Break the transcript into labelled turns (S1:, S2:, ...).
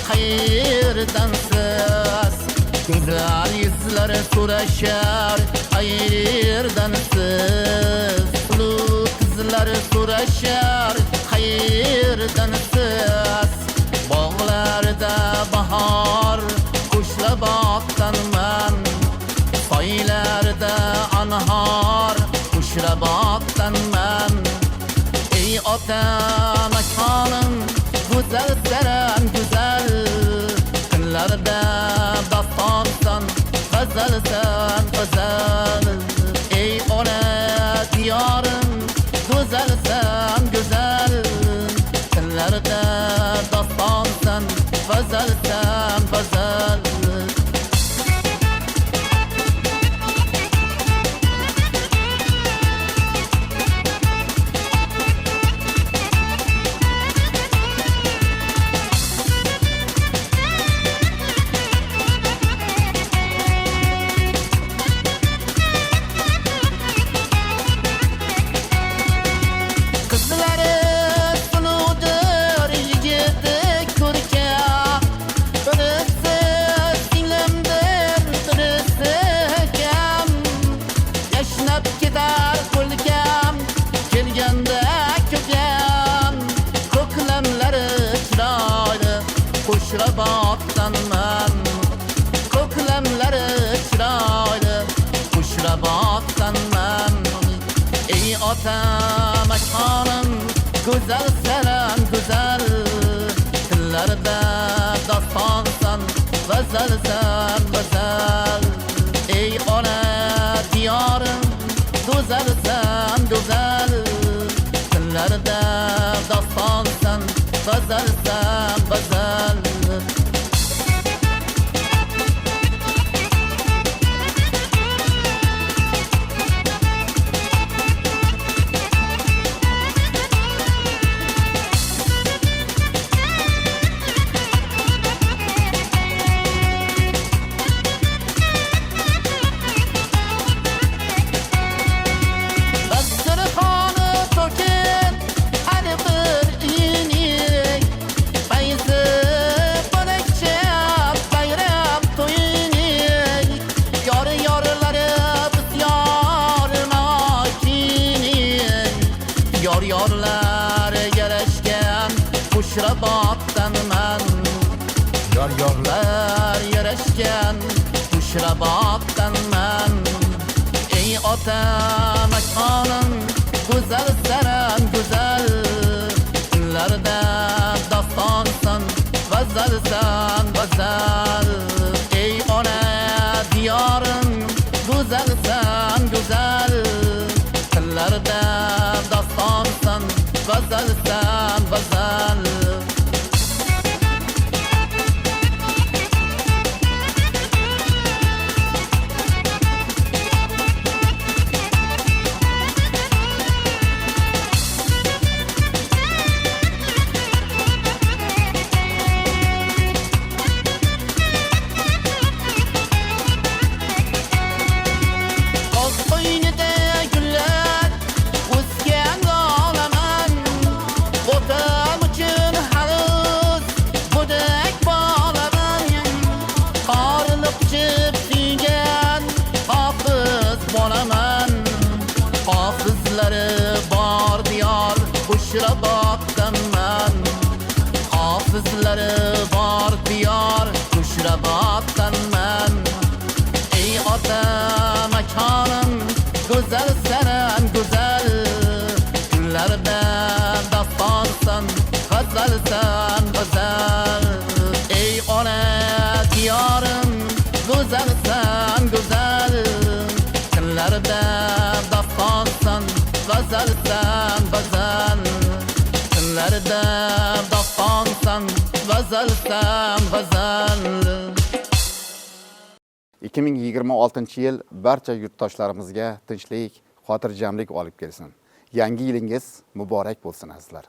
S1: hayırdansız. Güzel yüzleri soraşar hayırdansız. Sulu kızları soraşar hayırdansız. Bağlarda bahar kuşla baktan ben, soylarda anhar kuşla baktan ben. Ey ota mekanın güzel seren güzel, günlerde dastansan gazelsen gazel. Ey ona diyarın güzelsen güzel, günlerde dastansan gazelsen gazel. Baktan ben, koklemleri çıraylı kuşra baktan ben. Ey ota mekanın güzel seren güzel, dillerde dastansan gazelsen gazel. Ey ona diyarın güzelsen güzel, dillerde dastansan gazelsen gazel. Yorlar yarashgan kuşra baktan men, yorlar yarashgan kuşra baktan men. Ey ota mekanın güzel seren güzel, günlerde dastansan gazelsen gazel. Ey ona diyarın güzelsen güzel, günlerde dastansan gazelsen gazel. Hafızları bar diyar kuşra baktan ben, hafızları bar diyar kuşra baktan ben. Ey ota mekanın güzel seren güzel, günlerde dastansan gazelsen gazel. Ey ona diyarın güzelsen güzel, günlerde dastansan gazelsen gazel. Günlerde dastansan gazelsen gazel.
S2: 2026-yil barcha yurtdoshlarimizga tinchlik, xotirjamlik olib kelsin. Yangi yilingiz muborak bo'lsin azizlar.